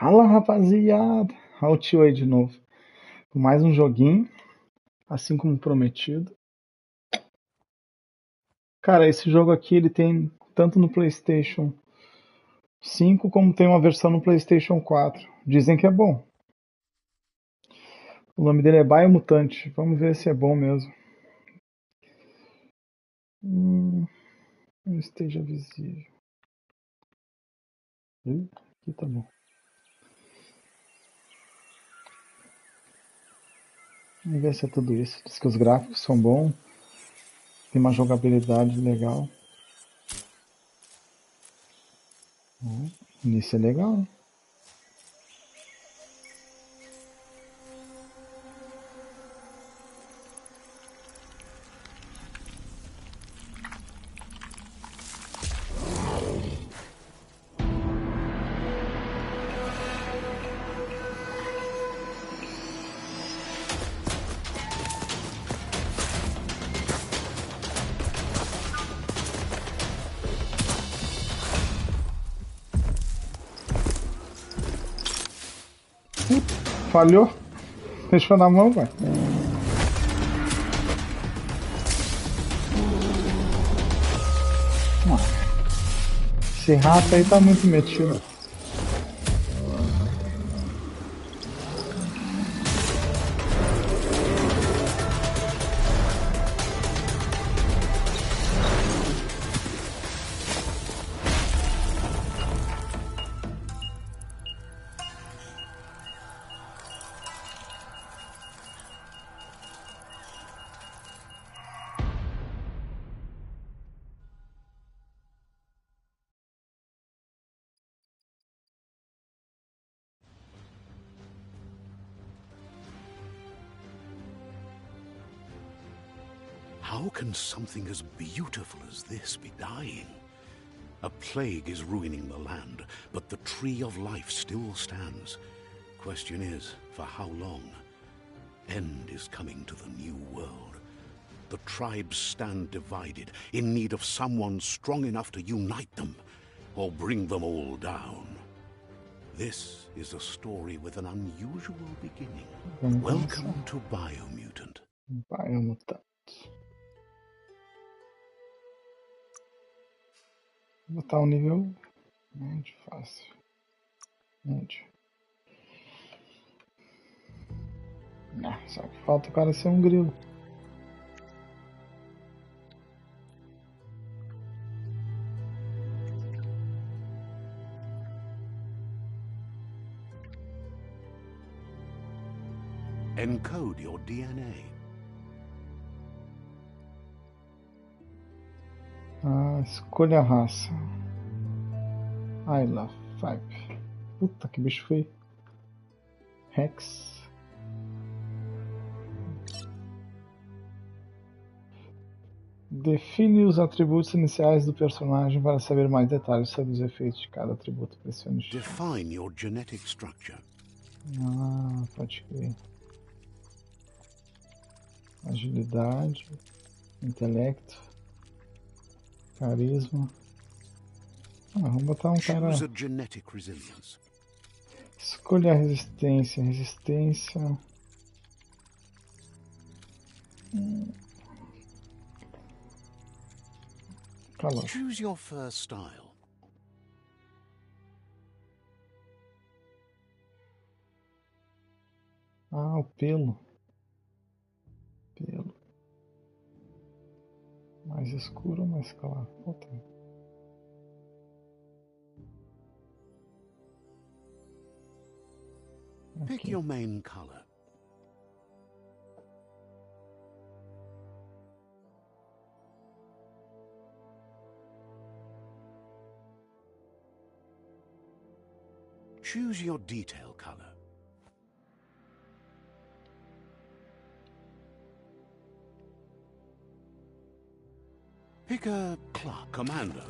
Fala, rapaziada! Olha o tio aí de novo. Com mais um joguinho, assim como prometido. Cara, esse jogo aqui ele tem tanto no PlayStation 5 como tem uma versão no PlayStation 4. Dizem que é bom. O nome dele é Biomutant. Vamos ver se é bom mesmo. Não esteja visível. Aqui tá bom. Vamos ver se é tudo isso. Diz que os gráficos são bons. Tem uma jogabilidade legal. Início é legal, hein? Falhou? Deixou na mão, velho. Esse rato aí tá muito metido. How can something as beautiful as this be dying? A plague is ruining the land, but the tree of life still stands. Question is, for how long? End is coming to the new world. The tribes stand divided, in need of someone strong enough to unite them, or bring them all down. This is a story with an unusual beginning. Welcome to Biomutant. Biomutant. Vou botar um nível médio, fácil. Médio. Só que falta o cara ser um grilo. Encode your DNA. Escolha a raça. I love 5. Puta que bicho feio. Rex. Define os atributos iniciais do personagem para saber mais detalhes sobre os efeitos de cada atributo. Pressione X. Define your genetic structure. Pode crer. Agilidade, intelecto, carisma. Vamos botar um cara. Choose a genetic resilience. Escolha a resistência. Resistência. Calor. Choose your fur style. O pelo. Pelo. Mais escuro ou mais claro? Puta. Pick your main color. Choose your detail color. Pick a commando.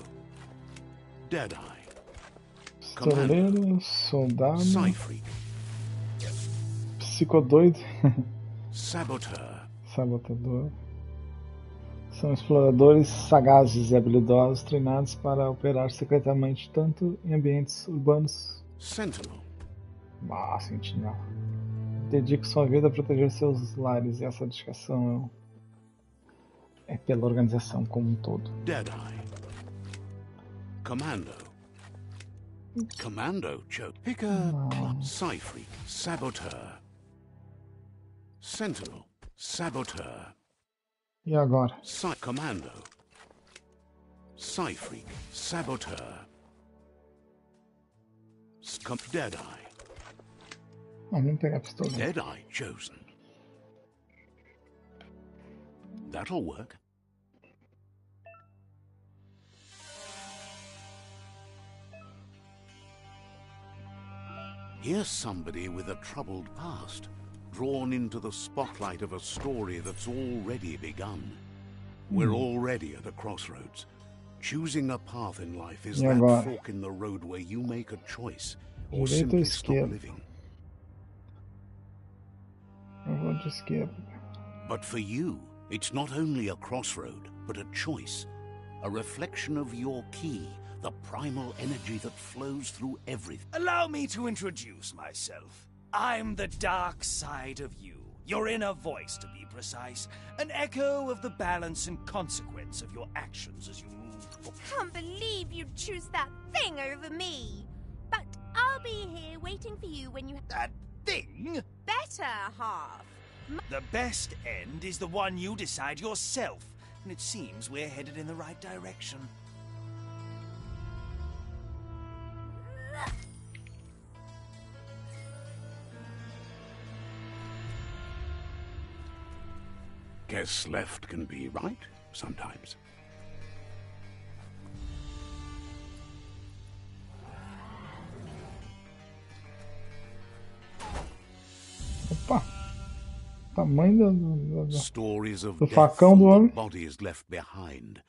Deadeye. Pistoleiro, soldado. Psyfreak. Psicodoide. Sabotador. São exploradores sagazes e habilidosos treinados para operar secretamente tanto em ambientes urbanos. Sentinel. Ah, sentinela. Dedique sua vida a proteger seus lares e essa dedicação é pela organização como um todo. Deadeye. Commando. Commando choke. Picker. Psyfreak. Saboteur. Sentinel. Saboteur. E agora? Commando. Psyfreak. Saboteur. Deadeye. Vamos pegar a pistola. Deadeye chosen. That'll work. Here's somebody with a troubled past, drawn into the spotlight of a story that's already begun. We're already at a crossroads. Choosing a path in life is that fork in the road where you make a choice or simply stop living. Eu vou de esquerda. But for you, it's not only a crossroad, but a choice. A reflection of your key, the primal energy that flows through everything. Allow me to introduce myself. I'm the dark side of you. Your inner voice, to be precise. An echo of the balance and consequence of your actions as you move forward. Can't believe you'd choose that thing over me. But I'll be here waiting for you when you... That thing? Better half. The best end is the one you decide yourself. And it seems we're headed in the right direction. Guess left can be right sometimes. Opa! Tamanho Stories of do death facão do and homem. the bodies left behind.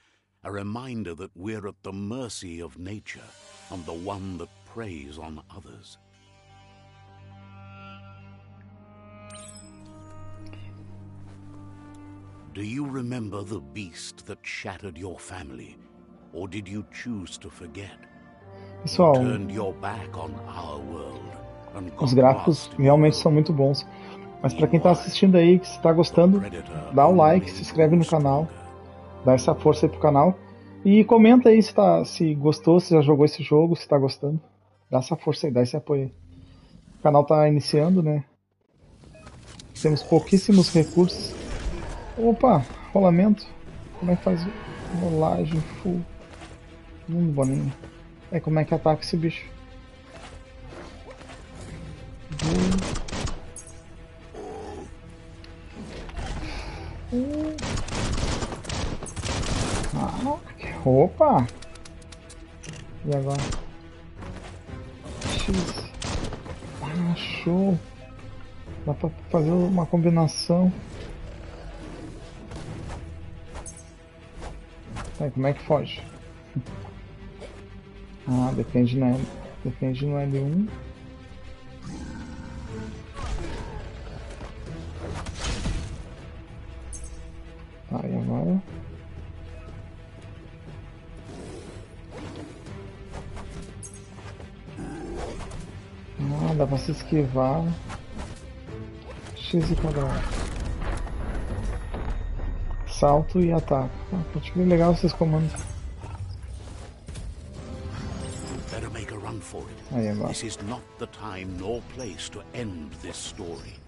A reminder that we're at the mercy of nature and the one that preys on others. Do you remember the beast that shattered your family? Or did you choose to forget? Pessoal, Turned your back on our world and os got gráficos lost in realmente your são muito bons. Mas pra quem tá assistindo aí, que está gostando, dá o like, se inscreve no canal, dá essa força aí pro canal. E comenta aí se gostou, se já jogou esse jogo, se tá gostando. Dá essa força aí, dá esse apoio aí. O canal tá iniciando, né? Temos pouquíssimos recursos. Opa, rolamento. Como é que faz rolagem full? Boninho. É, como é que ataca esse bicho? Opa! E agora? X. Ah, show! Dá pra fazer uma combinação. Aí, como é que foge? Ah, depende no L1. Tá, e agora? Ah, dá pra se esquivar. X e quadrado. Salto e ataque. Ah, pode ver legal esses comandos. Better make a run for it. Aí agora. This is not the time nor place to end this story.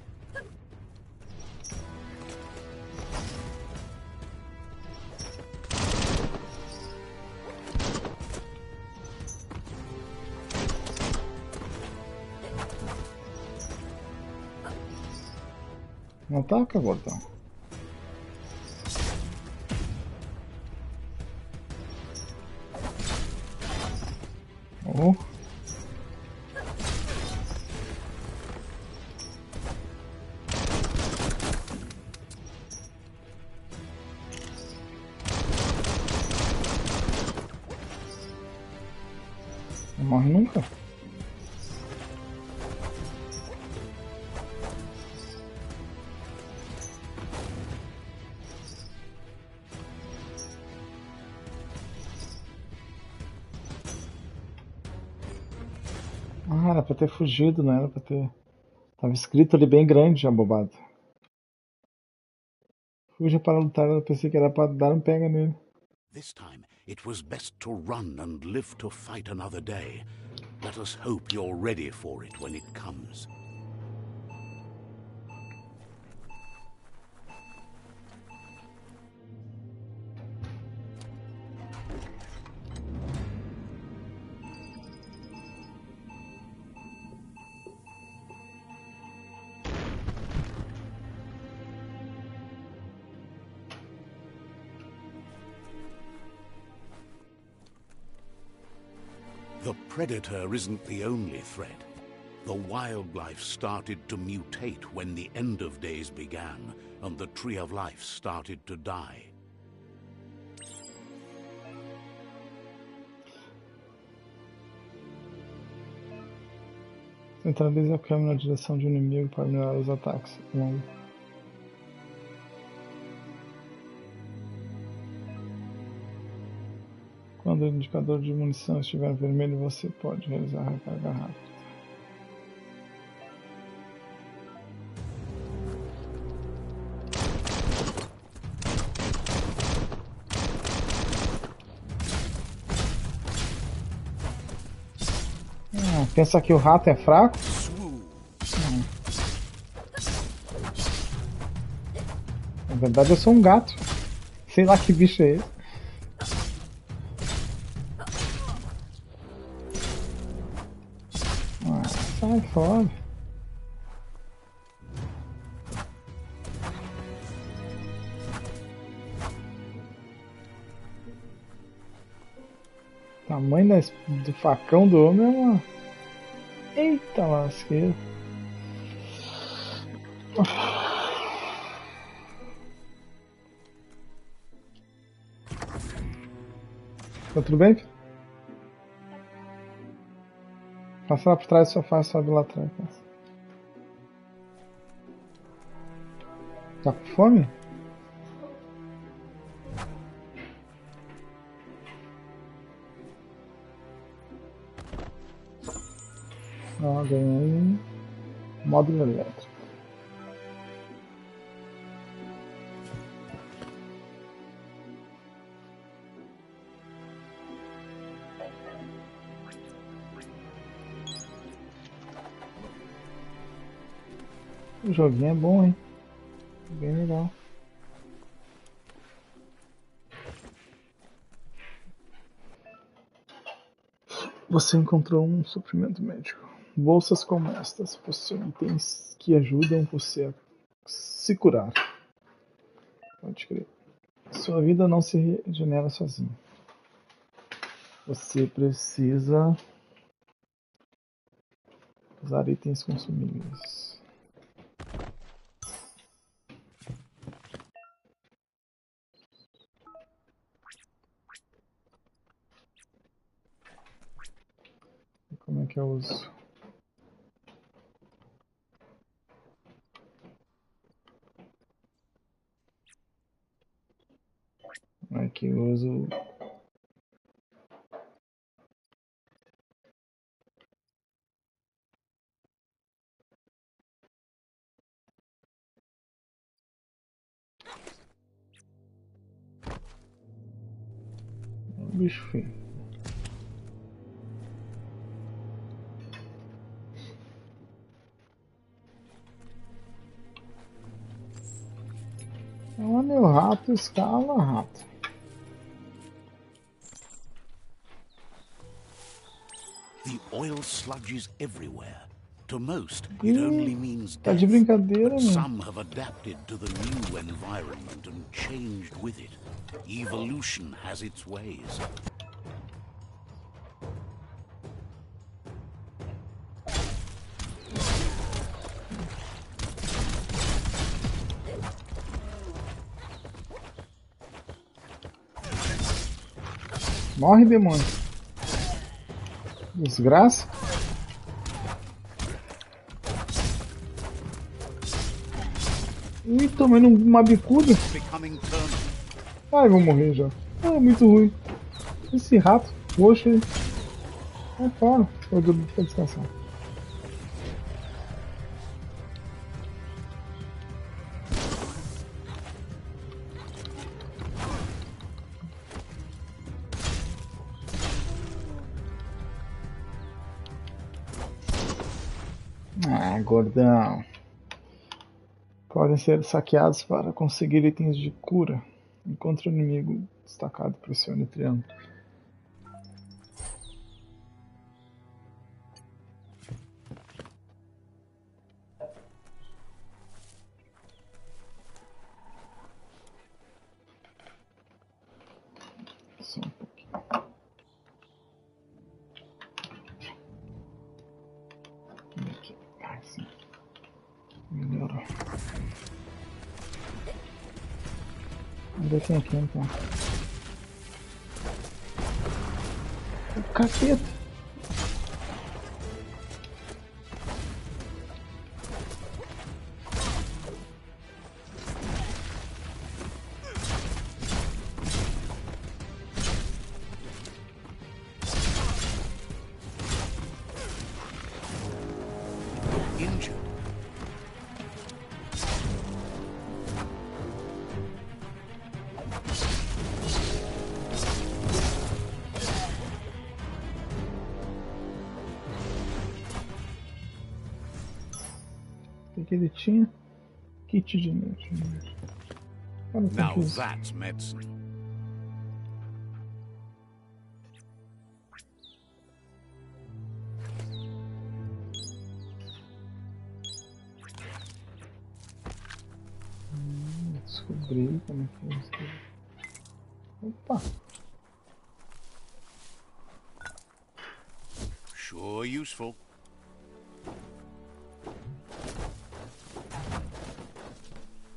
Não ataca, gordão. Oh. Não morre nunca. Ah, era pra ter fugido, não era pra ter... Tava escrito ali bem grande, abobado. Fuja para lutar, eu pensei que era pra dar um pega nele. This time, it was best to run and live to fight another day. Let us hope you're ready for it when it comes. The predator isn't the only threat. The wildlife started to mutate when the end of days began, and the tree of life started to die. Centralize a câmera na direção de um inimigo para melhorar os ataques. Quando o indicador de munição estiver vermelho, você pode realizar a recarga rápida. Pensa que o rato é fraco? Na verdade eu sou um gato. Sei lá que bicho é esse. Sai fora. O tamanho do facão do homem é uma... Eita lasqueira. Tá tudo bem? Passa lá por trás do sofá e sobe lá atrás. Tá com fome? Ó, ganhei módulo elétrico. O joguinho é bom, hein? Bem legal. Você encontrou um suprimento médico. Bolsas como estas possuem itens que ajudam você a se curar. Pode crer. Sua vida não se regenera sozinha. Você precisa usar itens consumíveis. Como é que eu uso? Aqui eu uso bicho feio. Olha o rato, escala rato. The oil sludges everywhere. To most, it only means Tá death. de brincadeira, But mano. some have adapted to the new environment and changed with it. Evolution has its ways. Morre, demônio. Desgraça. Ih, tomando uma bicuda. Ai, vou morrer já. Ah, é muito ruim. Esse rato roxo aí. Sai fora. Vou descansar. Ah, gordão. Podem ser saqueados para conseguir itens de cura. Encontre o inimigo destacado, pressione o triângulo. Só um pouquinho. Aqui. Ah, sim. Melhorou. Vamos ver quem é quem, então. O caceta! Injured. O que ele tinha? Kit de energia. Cara, Now tem que that's medicine. descobrir como é que é isso. Opa! Sure useful.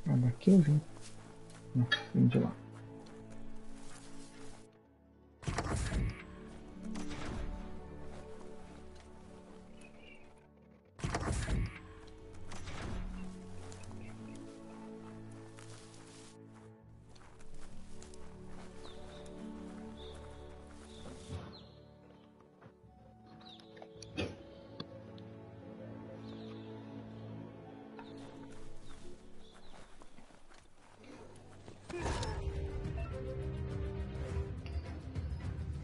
Ah, daqui eu vim. Não, vim de lá.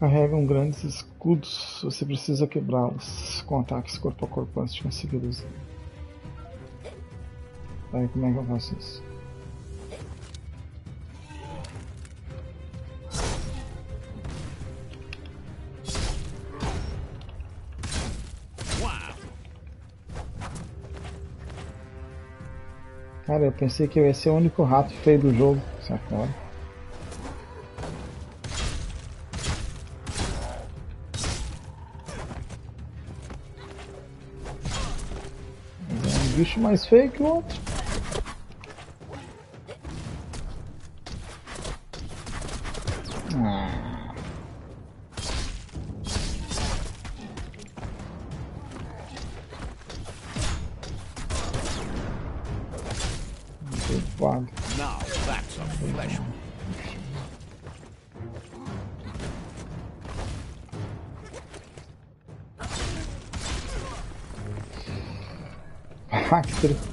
Carregam grandes escudos, você precisa quebrá-los com ataques corpo a corpo antes de conseguir usar. Aí, como é que eu faço isso? Cara, eu pensei que eu ia ser o único rato feio do jogo, certo? Hora. Mas é um bicho mais feio que o outro. Ah. Bug. Now that's a flesh wound. Ah, que triste.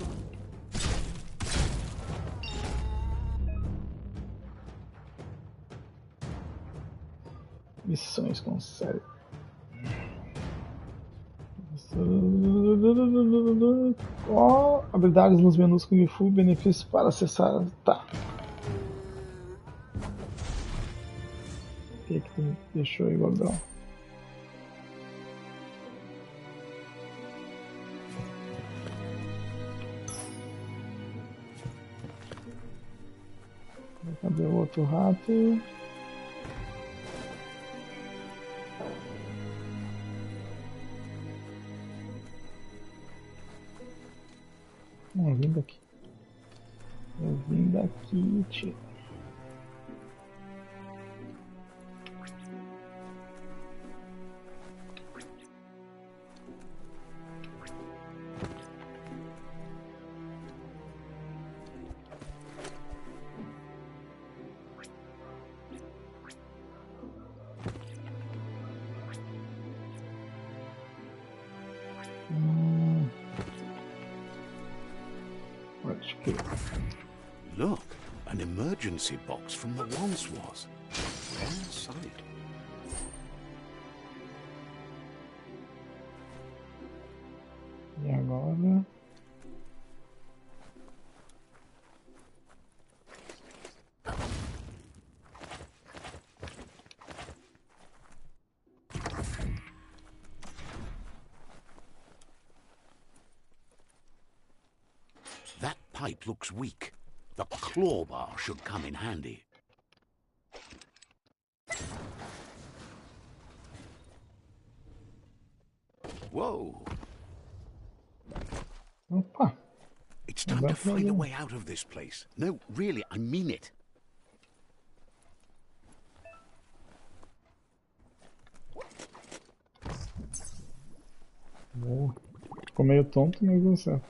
Missões com série. Ó, habilidades nos menus Kung Fu, benefícios para acessar. Tá. O que tu me deixou aí, gordão? Cadê o outro rato? Eu vim daqui. Eu vim daqui, tio. Pode que. Look, an emergency box from the once was. Rare sight. E agora... That pipe looks weak. The claw bar should come in handy. Whoa! Opa! It's time to find a way out of this place. No, really, I mean it. Oh, ficou meio tonto, mas deu certo.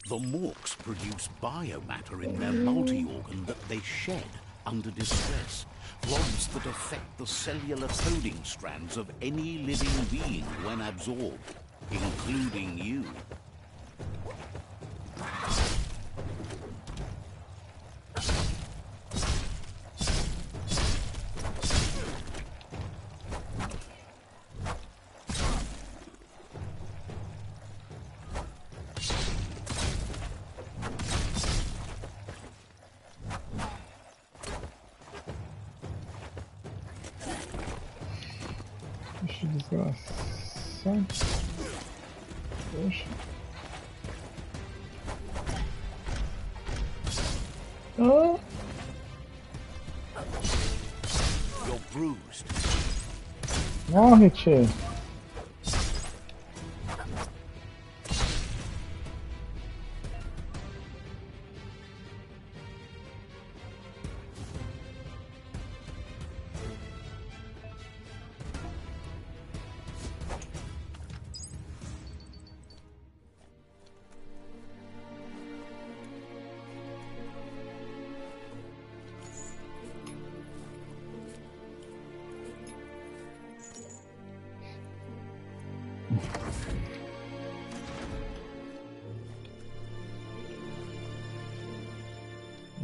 The Morks produce biomatter in their multi-organ that they shed under distress. Rods that affect the cellular coding strands of any living being when absorbed, including you. Poxa, desgraça. Poxa. Ah! You're bruised. Morre, tchê.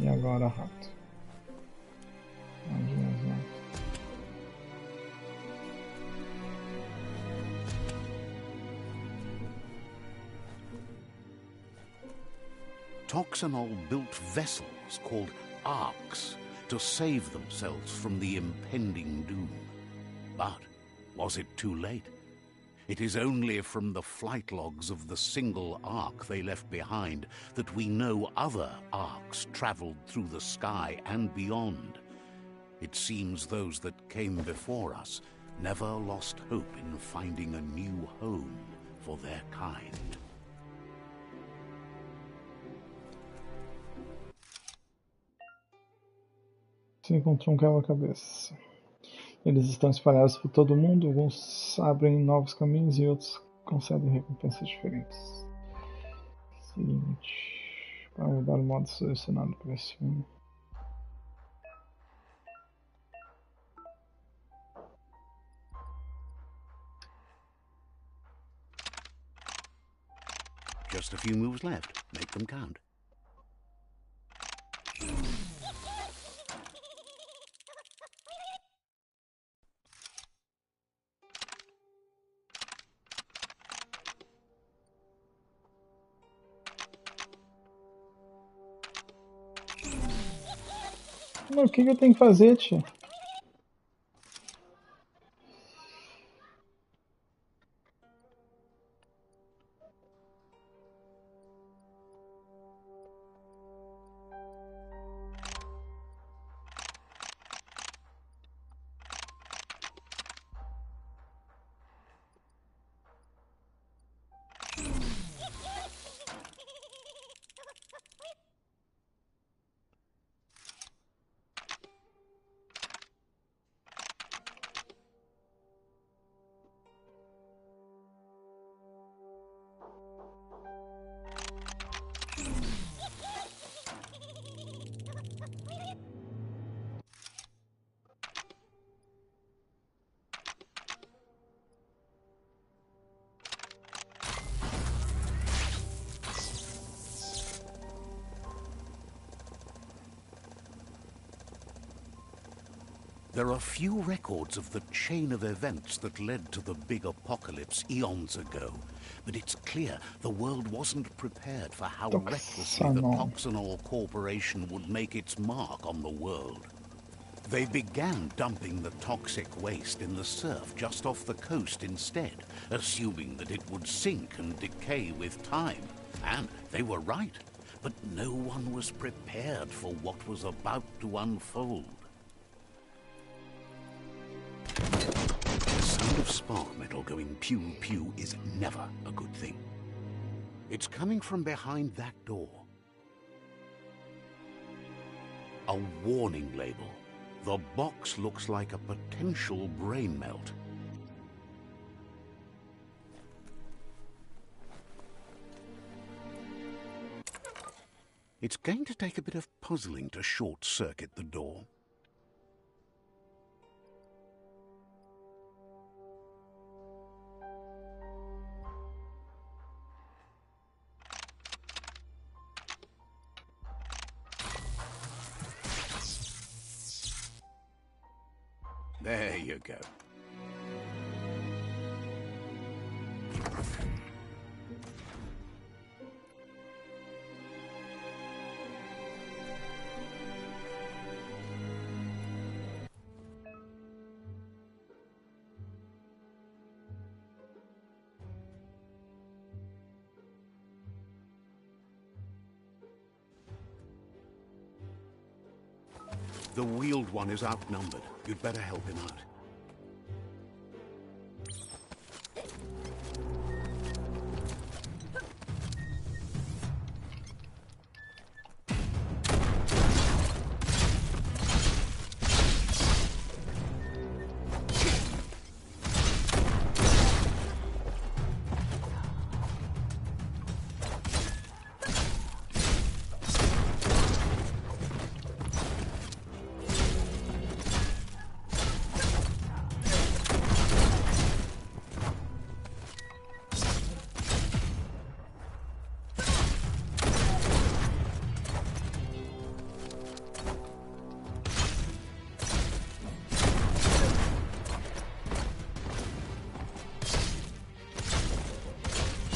E agora, rato? Onde nós vamos? Toxanol built vessels called arks to save themselves from the impending doom. But was it too late? It is only from the flight logs of the single ark they left behind that we know other arks traveled through the sky and beyond. It seems those that came before us never lost hope in finding a new home for their kind. Você encontrou um quebra-cabeça. Eles estão espalhados por todo o mundo, alguns abrem novos caminhos e outros concedem recompensas diferentes. Seguinte, para mudar o modo selecionado para esse filme. Just a few moves left. Make them count. Mas o que eu tenho que fazer, tia? There are few records of the chain of events that led to the big apocalypse eons ago, but it's clear the world wasn't prepared for how recklessly the Toxanol Corporation would make its mark on the world. They began dumping the toxic waste in the surf just off the coast instead, assuming that it would sink and decay with time. And they were right, but no one was prepared for what was about to unfold. The sound of spark metal going pew-pew is never a good thing. It's coming from behind that door. A warning label. The box looks like a potential brain melt. It's going to take a bit of puzzling to short-circuit the door. There you go. The wheeled one is outnumbered. You'd better help him out.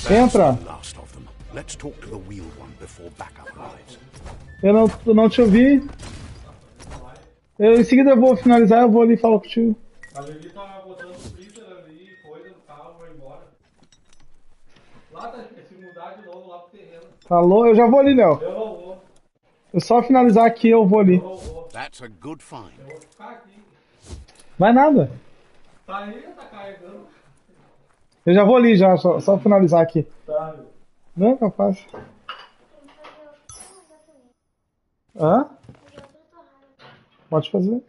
Entra. Let's talk to the wheeled one before backup arrives. Eu não te ouvi. Em seguida eu vou finalizar, eu vou ali falar contigo. A Levi tá botando freezer ali, coisa no carro, vai embora. Lá tá, se mudar de novo lá pro terreno. Falou, eu já vou ali, Léo. Eu não vou. Eu só finalizar aqui, eu vou ali. Eu não vou. That's a good find. Eu vou ficar aqui. Vai nada. Tá aí, tá carregando. Eu já vou ali, já, só finalizar aqui. Tá. Não é capaz. Hã? Pode fazer.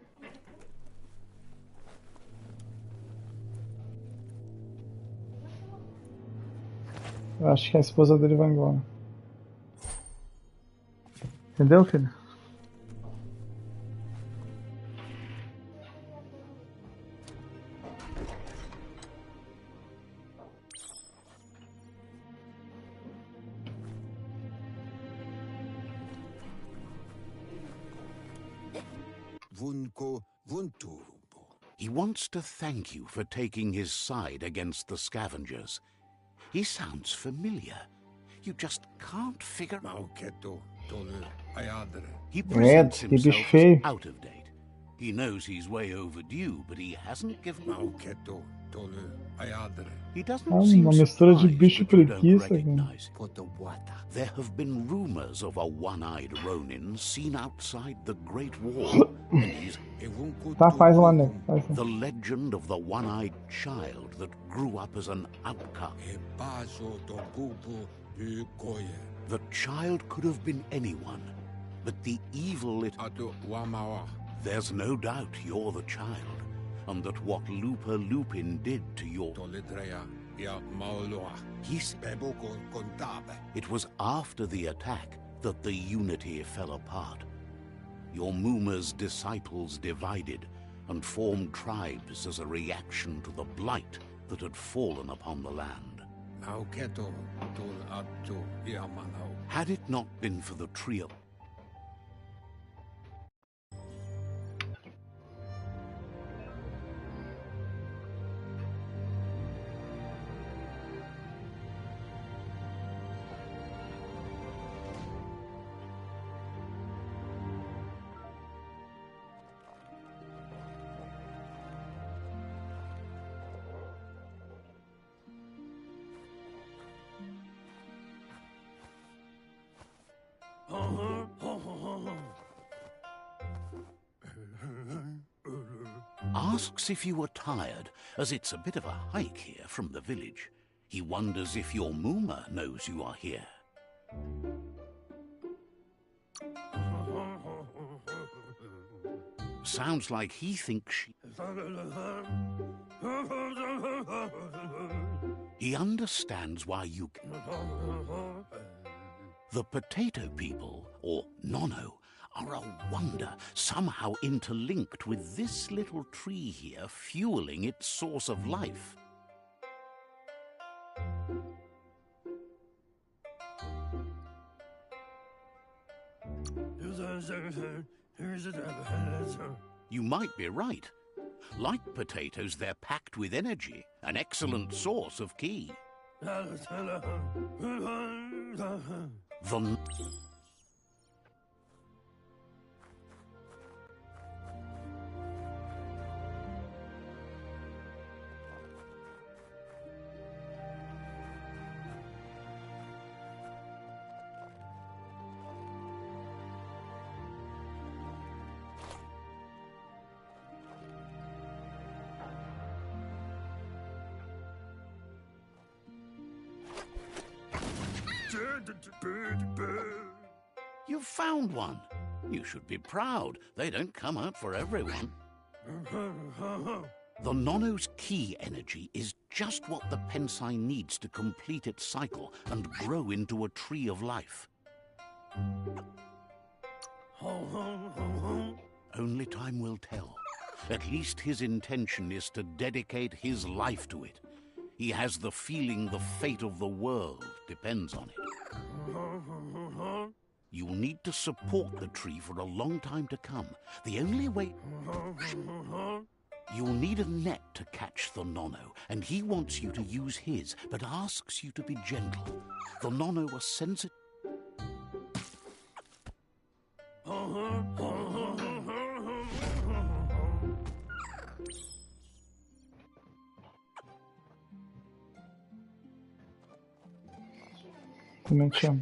Eu acho que a esposa dele vai embora. Entendeu, filho? He wants to thank you for taking his side against the scavengers. He sounds familiar. You just can't figure out. He presents himself as out of date. He knows he's way overdue, but he hasn't given up. He doesn't seem uma mistura de surprised bicho e that you don't preguiça, recognize him. There have been rumors of a one-eyed Ronin seen outside the Great Wall, and he's Tá, faz lá, né? Faz lá. the legend of the one-eyed child that grew up as an outcast. The child could have been anyone, but the evil it... There's no doubt you're the child, and that what Lupa Lupin did to your... It was after the attack that the unity fell apart. Your Muma's disciples divided and formed tribes as a reaction to the blight that had fallen upon the land. Had it not been for the trio... asks if you are tired, as it's a bit of a hike here from the village. He wonders if your Mooma knows you are here. Sounds like he thinks she... He understands why you... The potato people, or Nono, are a wonder, somehow interlinked with this little tree here fueling its source of life. You might be right. Like potatoes, they're packed with energy, an excellent source of ki. The... You found one. You should be proud. They don't come out for everyone. The Nono's ki energy is just what the Pensai needs to complete its cycle and grow into a tree of life. Only time will tell. At least his intention is to dedicate his life to it. He has the feeling the fate of the world depends on it. You'll need to support the tree for a long time to come. The only way... You'll need a net to catch the Nono, and he wants you to use his, but asks you to be gentle. The Nono are sensitive... Como é que chama?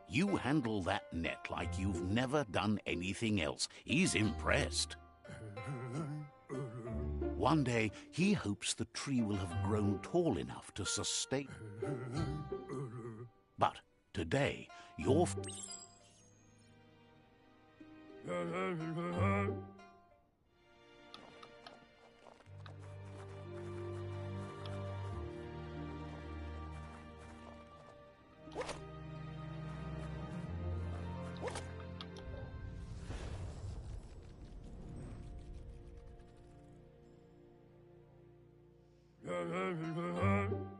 You handle that net like you've never done anything else. He's impressed. One day, he hopes the tree will have grown tall enough to sustain... But today, you're...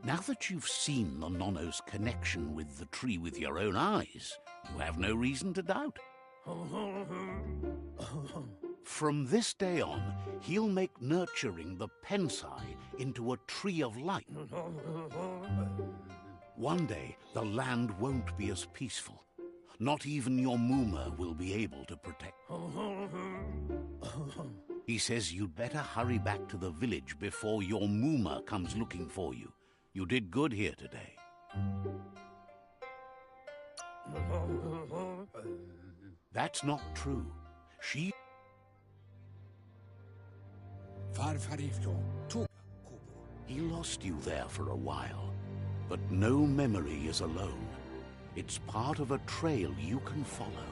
Now that you've seen the Nono's connection with the tree with your own eyes, you have no reason to doubt. From this day on, he'll make nurturing the Pensai into a tree of light. One day, the land won't be as peaceful. Not even your Mooma will be able to protect. He says you'd better hurry back to the village before your Mooma comes looking for you. You did good here today. That's not true. She... He lost you there for a while, but no memory is alone. It's part of a trail you can follow.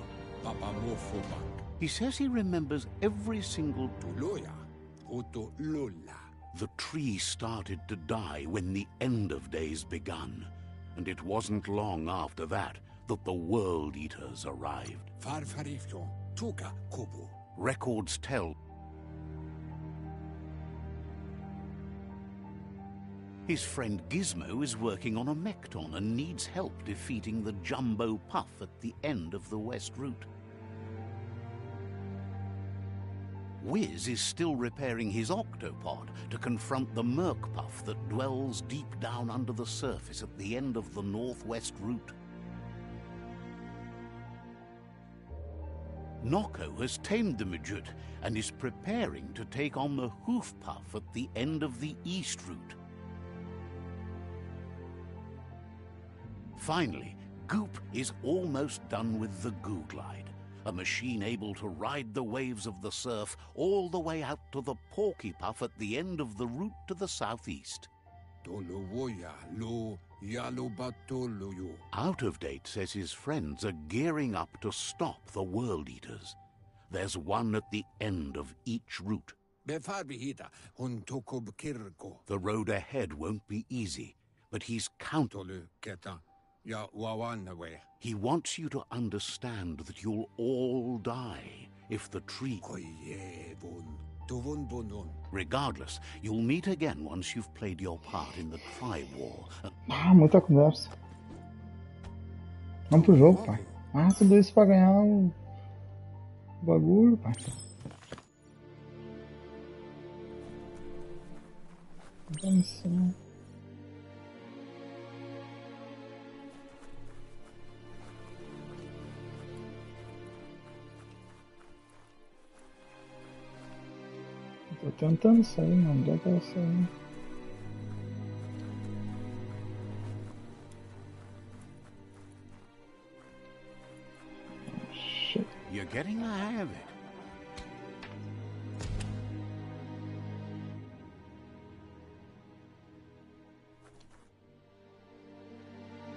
He says he remembers every single... The tree started to die when the end of days begun, and it wasn't long after that that the World Eaters arrived. Records tell his friend Gizmo is working on a Mekton and needs help defeating the Jumbo Puff at the end of the West Route. Wiz is still repairing his octopod to confront the Merc Puff that dwells deep down under the surface at the end of the Northwest Route. Nocco has tamed the midget and is preparing to take on the hoof puff at the end of the east route. Finally, Goop is almost done with the Goo Glide, a machine able to ride the waves of the surf all the way out to the Porky Puff at the end of the route to the southeast. Out of Date says his friends are gearing up to stop the World Eaters. There's one at the end of each route. The road ahead won't be easy, but he's counting. He wants you to understand that you'll all die if the tree... Regardless, you'll meet again once you've played your part in the tribe war. Muita conversa. Vamos pro jogo, pai. Tudo isso pra ganhar o bagulho, pai. Missão. Tô tentando sair, mano. Onde é que eu sair? Shit. You're getting the hang of it.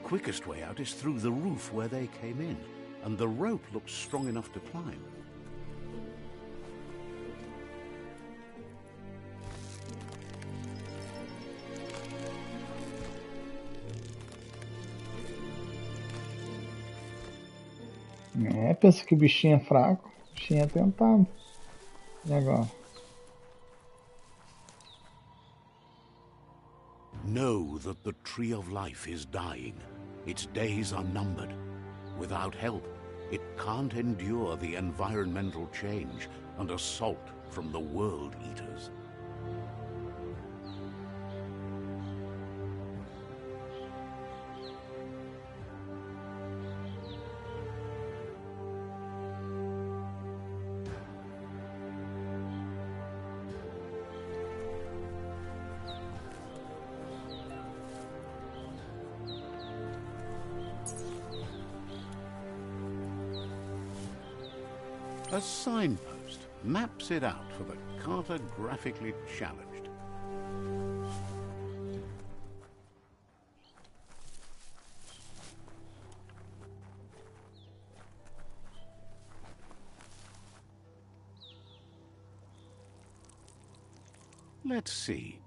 Quickest way out is through the roof where they came in, and the rope looks strong enough to climb. Pensa que o bichinho é fraco, o bichinho é tentado. E agora? Know that the Tree of Life is dying. Its days are numbered. Without help, it can't endure the environmental change and assault from the World Eaters. A signpost maps it out for the cartographically challenged. Let's see.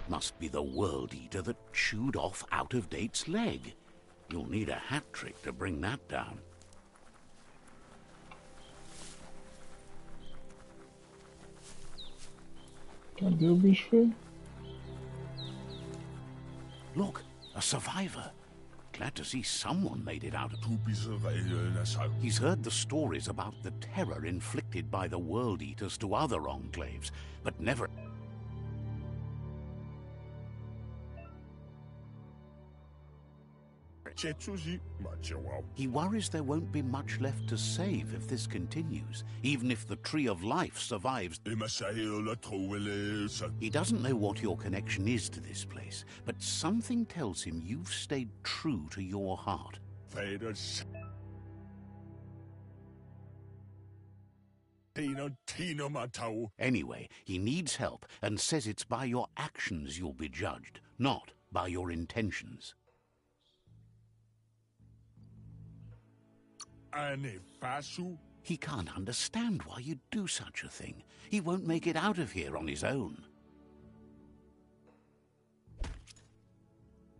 Must be the World Eater that chewed off Out of Date's leg. You'll need a hat trick to bring that down. Cadê o bicho? Look, a survivor. Glad to see someone made it out. He's heard the stories about the terror inflicted by the World Eaters to other enclaves, but never... He worries there won't be much left to save if this continues, even if the Tree of Life survives. He doesn't know what your connection is to this place, but something tells him you've stayed true to your heart. Anyway, he needs help and says it's by your actions you'll be judged, not by your intentions. He can't understand why you'd do such a thing. He won't make it out of here on his own.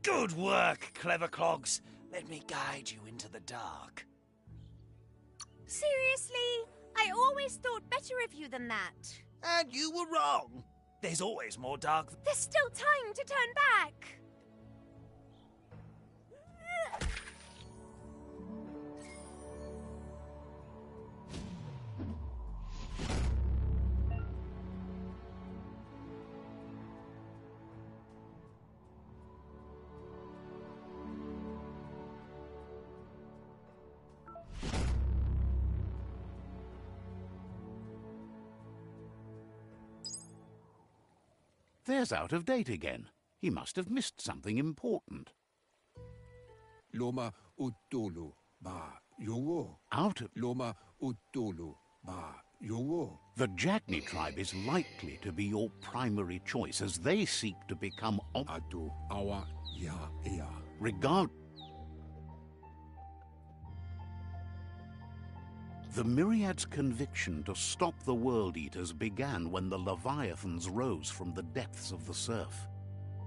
Good work, clever clogs. Let me guide you into the dark. Seriously? I always thought better of you than that. And you were wrong. There's always more dark. There's still time to turn back. There's out of date again. He must have missed something important. Loma utulu ba yowo. Out of... Loma utulu ba yowo. The Jagni tribe is likely to be your primary choice as they seek to become... Atu awa ya ea. Regard... The Myriad's conviction to stop the World Eaters began when the Leviathans rose from the depths of the surf.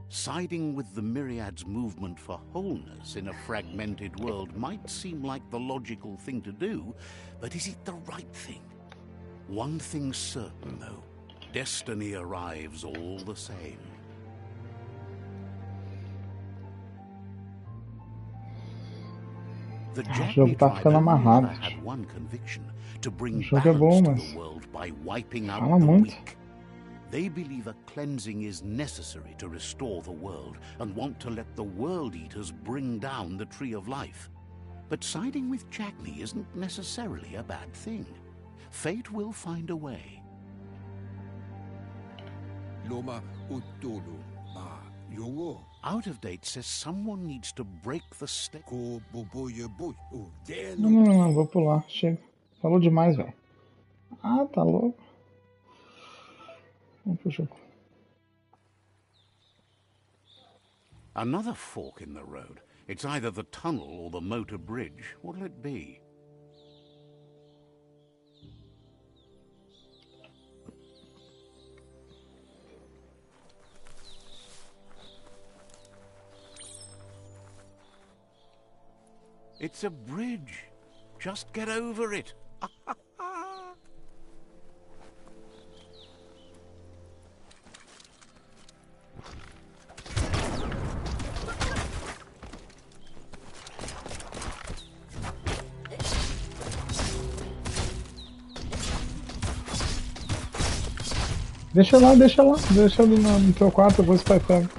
Siding with the Myriad's movement for wholeness in a fragmented world might seem like the logical thing to do, but is it the right thing? One thing's certain, though. Destiny arrives all the same. The Jagni tribe only had one conviction, to bring balance to the world by wiping out the weak. They believe a cleansing is necessary to restore the world and want to let the World Eaters bring down the Tree of Life. But siding with Jagni isn't necessarily a bad thing. Fate will find a way. Loma utulu ba yowo. Out of date says someone needs to break the step. Não, vou pular. Chega. Falou demais, velho. Ah, tá louco. Vamos pro jogo. Another fork in the road. It's either the tunnel or the motor bridge. What'll it be? It's a bridge. Just get over it. Deixa lá. Deixa ali no teu quarto, depois o pai pega.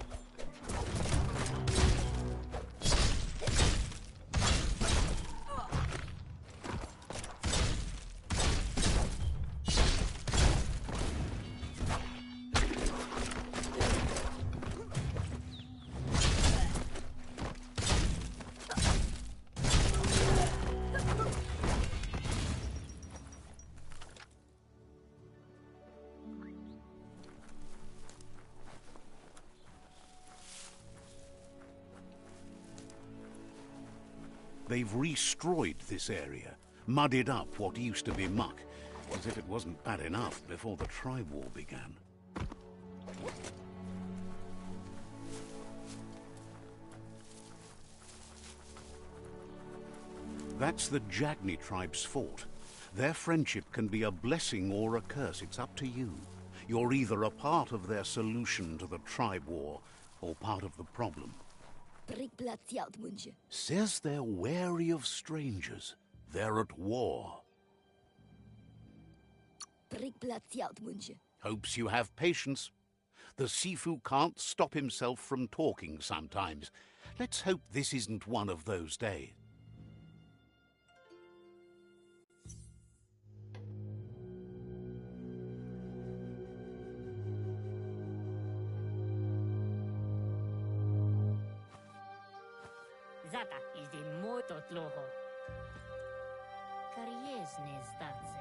They've destroyed this area, muddied up what used to be muck, as if it wasn't bad enough before the tribe war began. That's the Jagni tribe's fort. Their friendship can be a blessing or a curse. It's up to you. You're either a part of their solution to the tribe war, or part of the problem. Says they're wary of strangers. They're at war. Hopes you have patience. The Sifu can't stop himself from talking sometimes. Let's hope this isn't one of those days. Zata is the moto tloho. Kariesne statse.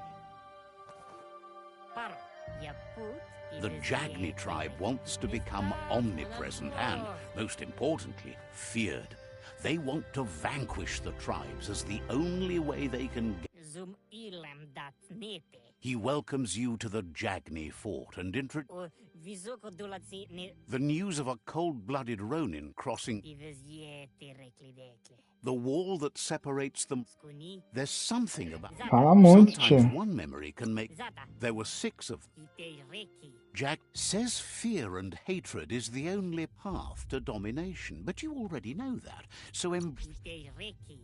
Paro, yaput. The Jagni tribe wants to become omnipresent and, most importantly, feared. They want to vanquish the tribes as the only way they can get... Zum ilam dat nete. He welcomes you to the Jagni fort and O visoko dolatsi ne the news of a cold-blooded Ronin crossing diviziete reclideke. the wall that separates them. Skuni There's something about... Fala muito, Sometimes tia. one memory can make... zata There were 6 of them. ite reki. Jack says fear and hatred is the only path to domination, but you already know that. So Ite reki.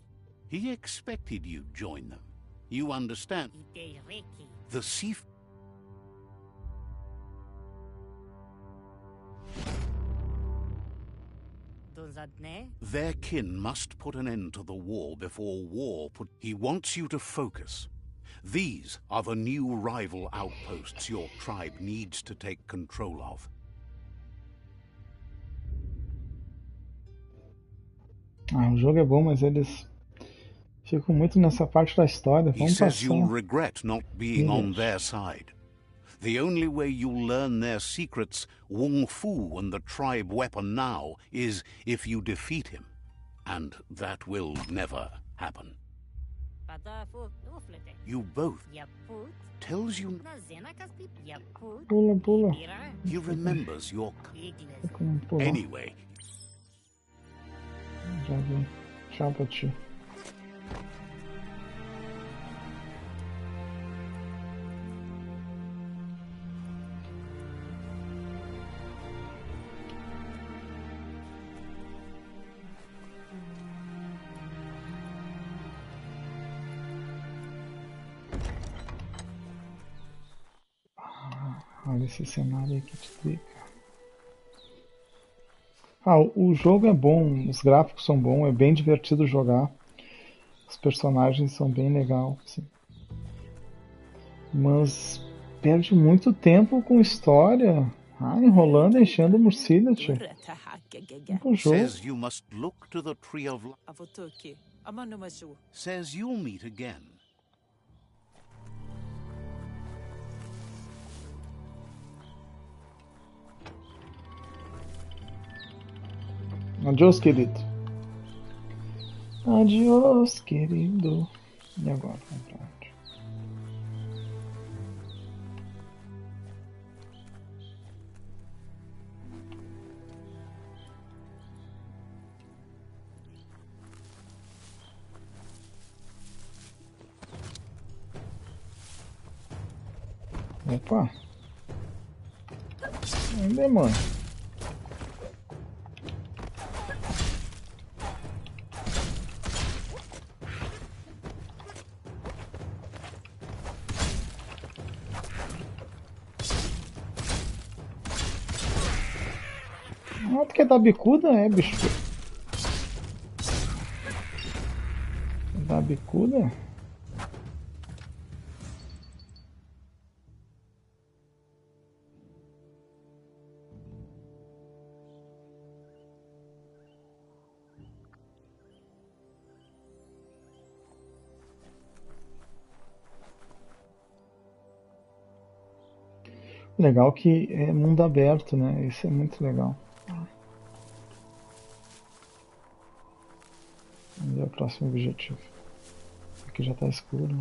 he expected you'd join them. You understand? Ite reki. The sea... Donzadne Their kin must put an end to the war before war put... He wants you to focus. These are the new rival outposts your tribe needs to take control of. O jogo é bom, mas eles ficam muito nessa parte da história. He Vamos says you'll passar. regret not being on Yes. their side. The only way you'll learn their secrets, Wung Fu and the tribe weapon now, is if you defeat him. And that will never happen. padafu uflete. You both Yaput tells you... na zena kaspi. Yaput Pula, pula. ira He remembers your... igles. Como pular? Anyway, Já vi. Tchau pra ti. Olha esse cenário aqui de clica. O jogo é bom, os gráficos são bons, é bem divertido jogar. Os personagens são bem legais, assim. Mas perde muito tempo com história. Enrolando, enchendo o morcilha, tio. O jogo. says you must look to the tree of life. Avotoki, amanumazu. Says you'll meet again. Adiós, querido. Adiós, querido. E agora? Vamos pra onde? Opa! Demônio. Tu quer dar bicuda? É, bicho. Dar bicuda? Legal que é mundo aberto, né? Isso é muito legal. Vamos ver o próximo objetivo. Aqui já tá escuro.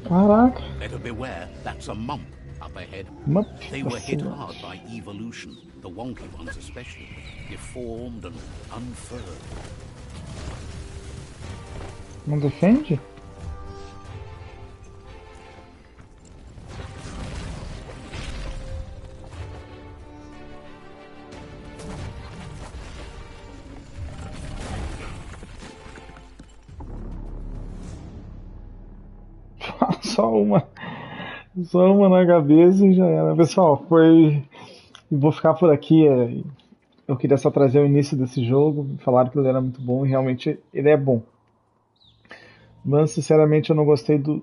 Caraca! Better beware, that's a mump up ahead. Mump They were hit bastante. hard by evolution, the wonky ones especially, deformed and unfurled. Não defende? Só uma na cabeça e já era. Pessoal, foi. Vou ficar por aqui. Eu queria só trazer o início desse jogo. Falaram que ele era muito bom e realmente ele é bom. Mas sinceramente eu não gostei do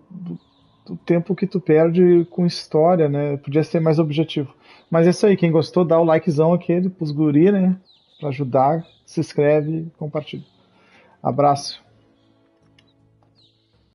tempo que tu perde com história, né? Podia ser mais objetivo. Mas é isso aí, quem gostou, dá o likezão aquele pros guri, né? Pra ajudar, se inscreve e compartilha. Abraço.